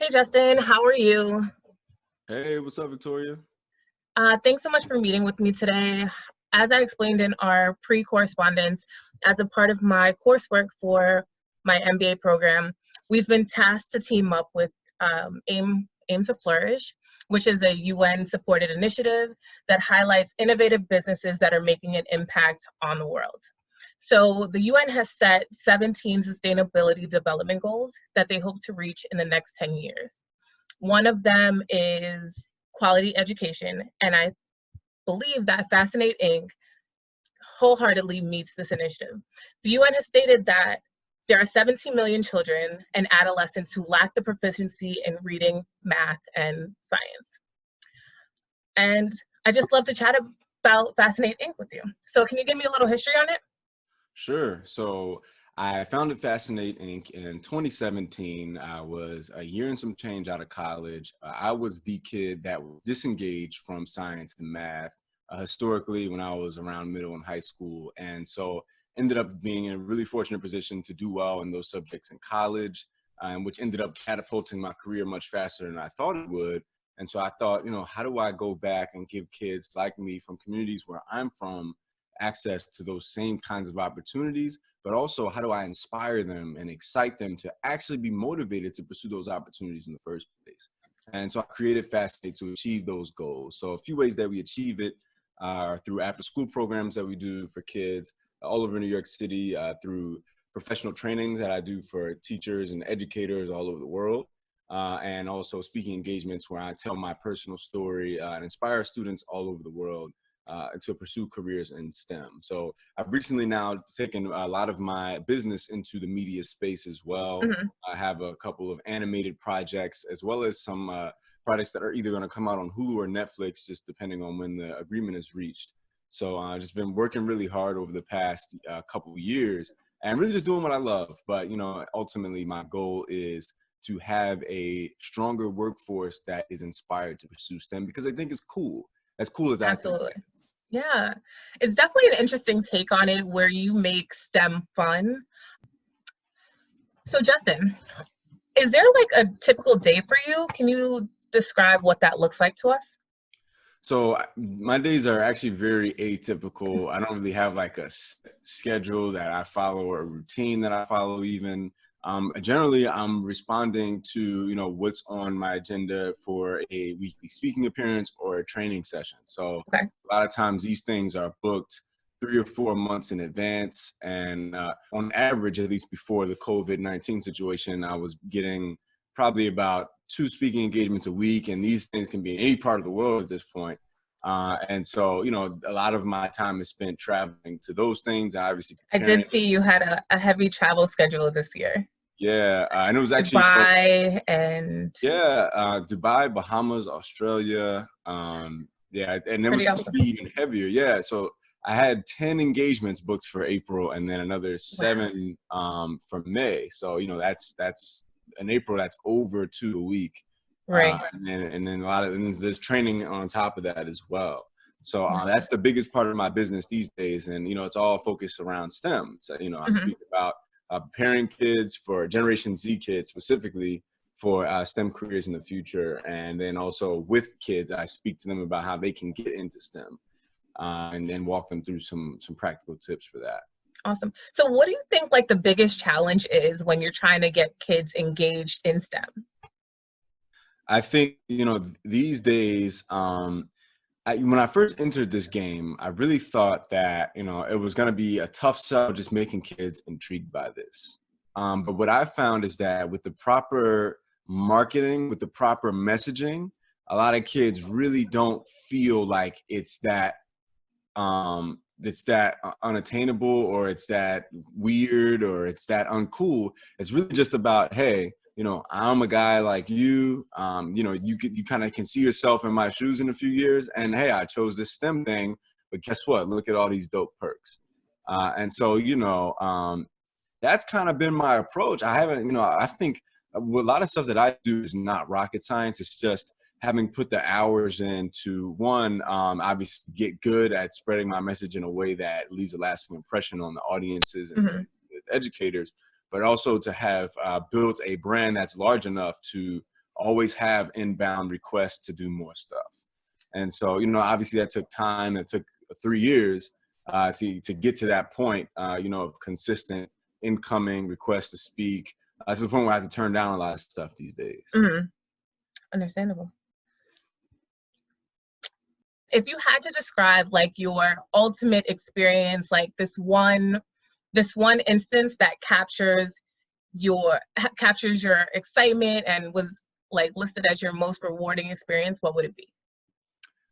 Hey Justin, how are you? Hey, what's up, Victoria? Thanks so much for meeting with me today. As I explained in our pre-correspondence, as a part of my coursework for my MBA program, we've been tasked to team up with Aim to Flourish, which is a UN-supported initiative that highlights innovative businesses that are making an impact on the world. So the UN has set 17 sustainability development goals that they hope to reach in the next 10 years. One of them is quality education, and I believe that Fasinate Inc. wholeheartedly meets this initiative. The UN has stated that there are 17 million children and adolescents who lack the proficiency in reading, math, and science. And I just love to chat about Fasinate Inc. with you. So can you give me a little history on it? Sure. So I founded Fascinate Inc. in 2017. I was a year and some change out of college. I was the kid that was disengaged from science and math historically when I was around middle and high school. And so ended up being in a really fortunate position to do well in those subjects in college, which ended up catapulting my career much faster than I thought it would. And so I thought, how do I go back and give kids like me from communities where I'm from access to those same kinds of opportunities, but also how do I inspire them and excite them to actually be motivated to pursue those opportunities in the first place? And so I created Fascinate to achieve those goals. So a few ways that we achieve it are through after school programs that we do for kids all over New York City, through professional trainings that I do for teachers and educators all over the world. And also speaking engagements where I tell my personal story and inspire students all over the world to pursue careers in STEM. So I've recently now taken a lot of my business into the media space as well. Mhm. I have a couple of animated projects as well as some projects that are either going to come out on Hulu or Netflix, just depending on when the agreement is reached. So I've just been working really hard over the past couple of years and really just doing what I love. But, ultimately my goal is to have a stronger workforce that is inspired to pursue STEM because I think it's cool. As cool as I think. Absolutely. Yeah, it's definitely an interesting take on it where you make STEM fun. So Justin, is there like a typical day for you? Can you describe what that looks like to us? So my days are actually very atypical. I don't really have like a schedule that I follow or a routine that I follow even. Generally, I'm responding to, what's on my agenda for a weekly speaking appearance or a training session. So Okay. a lot of times these things are booked 3 or 4 months in advance. And on average, at least before the COVID-19 situation, I was getting probably about 2 speaking engagements a week. And these things can be in any part of the world at this point. And so, a lot of my time is spent traveling to those things. And obviously I preparing. did see you had a heavy travel schedule this year. Yeah, and it was actually Dubai and Dubai, Bahamas, Australia. Yeah, and it was pretty supposed to awesome. be even heavier. Yeah, so I had 10 engagements booked for April, and then another Wow. 7 for May. So that's in April. That's over 2 a week, Right. and then and then there's training on top of that as well. So Yeah. that's the biggest part of my business these days, and it's all focused around STEM. So I Mhm. speak about preparing kids for Generation Z kids specifically for STEM careers in the future. And then also with kids, I speak to them about how they can get into STEM and then walk them through some practical tips for that. Awesome. So what do you think like the biggest challenge is when you're trying to get kids engaged in STEM? I think, these days, when I first entered this game, I really thought that, it was going to be a tough sell just making kids intrigued by this. But what I found is that with the proper marketing, with the proper messaging, a lot of kids really don't feel like it's that unattainable or it's that weird or it's that uncool. It's really just about, hey, I'm a guy like you. You kind of can see yourself in my shoes in a few years. And hey, I chose this STEM thing, but guess what? Look at all these dope perks. And so, that's kind of been my approach. I haven't, I think a lot of stuff that I do is not rocket science. It's just having put the hours in to one, obviously get good at spreading my message in a way that leaves a lasting impression on the audiences and Mhm. the educators, but also to have built a brand that's large enough to always have inbound requests to do more stuff. And so, you know, obviously that took time. It took 3 years to get to that point, you know, of consistent incoming requests to speak. To the point where I have to turn down a lot of stuff these days. Mm-hmm. Understandable. If you had to describe like your ultimate experience, like this one instance that captures your excitement and was like listed as your most rewarding experience, what would it be?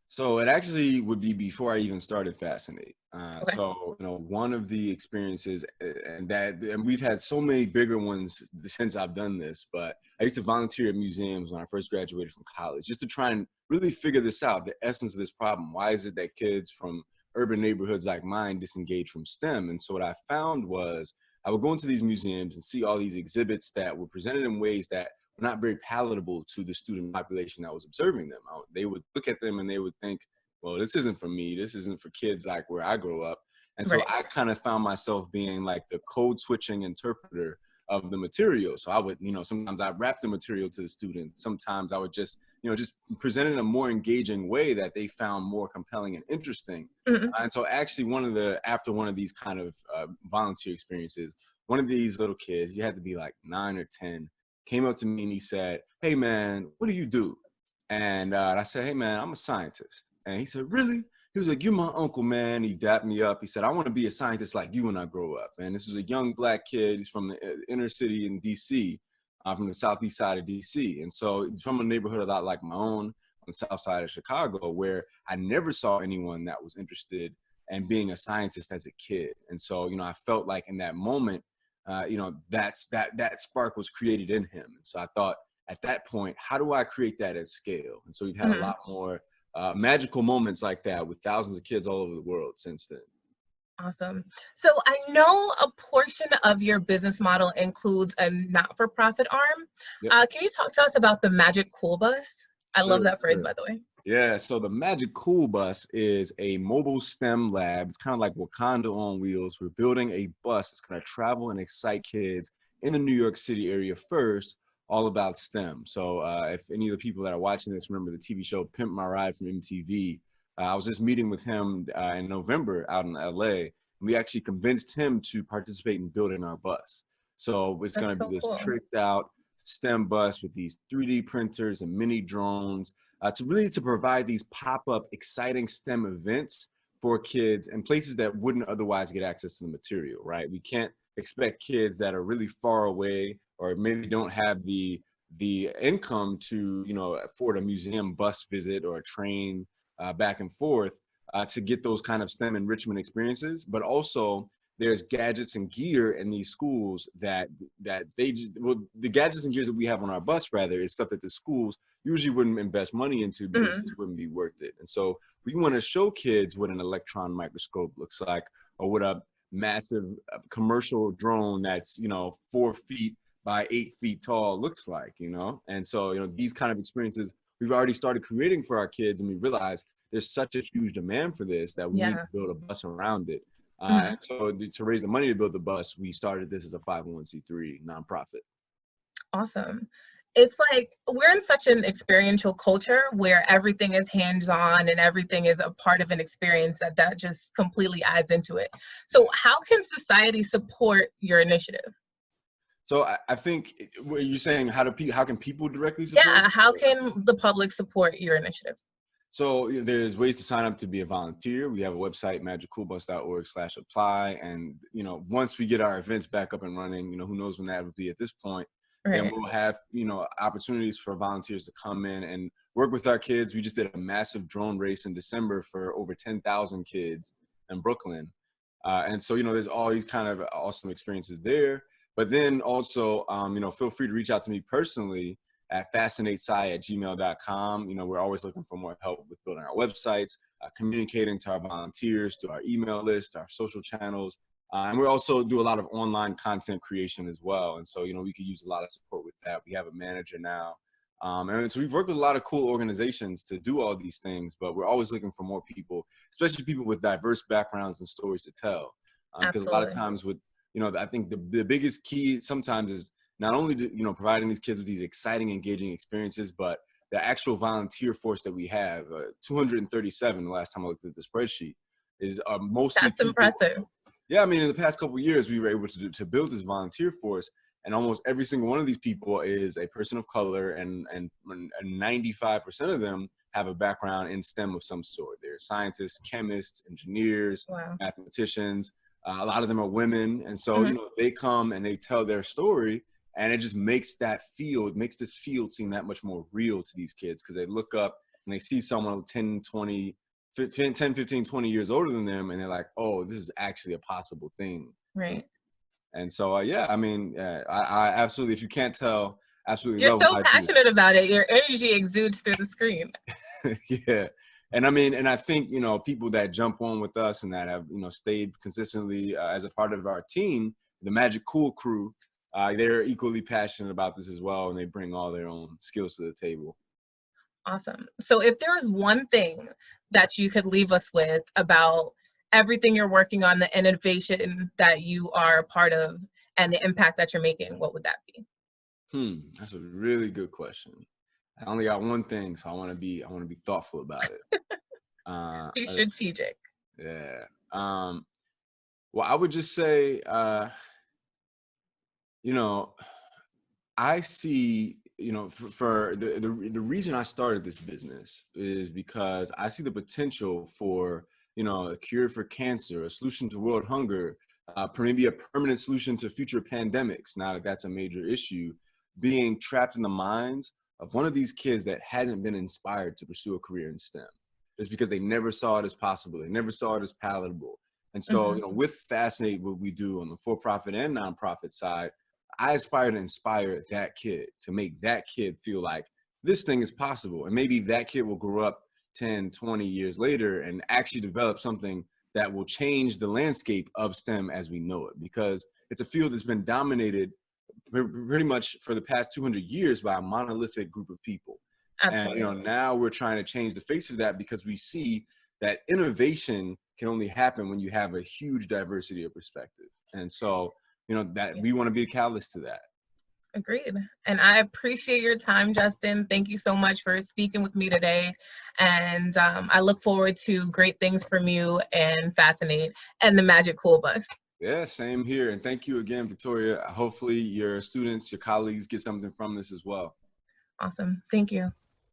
So it actually would be before I even started Fascinate. Okay. So, you know, one of the experiences, and we've had so many bigger ones since I've done this, but I used to volunteer at museums when I first graduated from college, just to try and really figure this out, the essence of this problem. Why is it that kids from urban neighborhoods like mine disengage from STEM? And so what I found was I would go into these museums and see all these exhibits that were presented in ways that were not very palatable to the student population that was observing them. They would look at them and they would think, well, this isn't for me. This isn't for kids like where I grew up. And so Right. I kind of found myself being like the code switching interpreter of the material. So I would, you know, sometimes I'd wrap the material to the students. Sometimes I would just, you know, just present it in a more engaging way that they found more compelling and interesting. Mm-hmm. And so actually after one of these kind of volunteer experiences, one of these little kids, you had to be like 9 or 10, came up to me and he said, "Hey man, what do you do?" And I said, "Hey man, I'm a scientist." And he said, "Really?" He was like, "You're my uncle, man." He dapped me up. He said, "I want to be a scientist like you when I grow up." And this was a young black kid. He's from the inner city in DC, from the southeast side of DC. And so he's from a neighborhood a lot like my own on the south side of Chicago, where I never saw anyone that was interested in being a scientist as a kid. And so, you know, I felt like in that moment, you know, that spark was created in him. And so I thought at that point, how do I create that at scale? And so we've had a lot more magical moments like that with thousands of kids all over the world since then. Awesome. So I know a portion of your business includes a not-for-profit arm. Yep. Can you talk to us about the Magic Cool Bus? I love that phrase, by the way. Yeah, so the Magic Cool Bus is a mobile STEM lab. It's kind of like Wakanda on wheels. We're building a bus that's going to travel and excite kids in the New York City area first, all about STEM. So if any of the people that are watching this remember the TV show Pimp My Ride from MTV, I was just meeting with him in November out in LA. We actually convinced him to participate in building our bus. So it's going to be this tricked out STEM bus with these 3D printers and mini drones to provide these pop-up exciting STEM events for kids in places that wouldn't otherwise get access to the material, right? We can't expect kids that are really far away or maybe don't have the income to, you know, afford a museum bus visit or a train back and forth to get those kind of STEM enrichment experiences. But also there's gadgets and gear in these schools that the gadgets and gears that we have on our bus rather is stuff that the schools usually wouldn't invest money into because it wouldn't be worth it. And so we want to show kids what an electron microscope looks like, or what a massive commercial drone that's, you know, 4 feet by 8 feet tall looks like, you know. And so, you know, these kind of experiences we've already started creating for our kids, and we realize there's such a huge demand for this that we need to build a bus around it. And so to raise the money to build the bus, we started this as a 501c3 nonprofit. Awesome. It's like we're in such an experiential culture where everything is hands-on and everything is a part of an experience that just completely adds into it. So how can society support your initiative? So I think what you're saying, how can people directly support? Yeah, how can the public support your initiative? So there's ways to sign up to be a volunteer. We have a website, magiccoolbus.org/apply. And, you know, once we get our events back up and running, you know, who knows when that will be at this point, then we'll have, you know, opportunities for volunteers to come in and work with our kids. We just did a massive drone race in December for over 10,000 kids in Brooklyn. And so, you know, there's all these kind of awesome experiences there. But then also, you know, feel free to reach out to me personally at fasinatesci@gmail.com. You know, we're always looking for more help with building our websites, communicating to our volunteers, to our email list, our social channels. And we also do a lot of online content creation as well. And so, you know, we could use a lot of support with that. We have a manager now. And so we've worked with a lot of cool organizations to do all these things, but we're always looking for more people, especially people with diverse backgrounds and stories to tell. Because a lot of times with, you know, I think the biggest key sometimes is not only providing these kids with these exciting, engaging experiences, but the actual volunteer force that we have, 237 the last time I looked at the spreadsheet, is mostly That's people. impressive. Yeah, I mean, in the past couple of years, we were able to build this volunteer force, and almost every single one of these people is a person of color, and 95% of them have a background in STEM of some sort. They're scientists, chemists, engineers, Wow. mathematicians. A lot of them are women, and so Mhm. they come and they tell their story, and it just makes this field seem that much more real to these kids, because they look up and they see someone 10, 15, 20 years older than them, and they're like, oh, this is actually a possible thing. Right. And so, yeah, I mean, I absolutely, if you can't tell, absolutely You're love so what I do. passionate about it. Your energy exudes through the screen. Yeah. And I mean, and I think, people that jump on with us and that have, stayed consistently as a part of our team, the Magic Cool crew, they're equally passionate about this as well. And they bring all their own skills to the table. Awesome. So if there was one thing that you could leave us with about everything you're working on, the innovation that you are a part of, and the impact that you're making, what would that be? That's a really good question. I only got one thing, so I want to be thoughtful about it. Be Let's see. strategic. Yeah. Well, I would just say, I see, for the reason I started this business is because I see the potential for, a cure for cancer, a solution to world hunger, maybe a permanent solution to future pandemics. Now that that's a major issue, being trapped in the minds of one of these kids that hasn't been inspired to pursue a career in STEM, just because they never saw it as possible, they never saw it as palatable. And so, Mhm. with Fascinate, what we do on the for-profit and nonprofit side, I aspire to inspire that kid, to make that kid feel like this thing is possible. And maybe that kid will grow up 10, 20 years later and actually develop something that will change the landscape of STEM as we know it, because it's a field that's been dominated pretty much for the past 200 years by a monolithic group of people. And, Absolutely. now we're trying to change the face of that, because we see that innovation can only happen when you have a huge diversity of perspective. And so, that we want to be a catalyst to that. Agreed. And I appreciate your time, Justin. Thank you so much for speaking with me today. And I look forward to great things from you and Fascinate and the Magic Cool Bus. Yeah, same here. And thank you again, Victoria. Hopefully your students, your colleagues get something from this as well. Awesome. Thank you.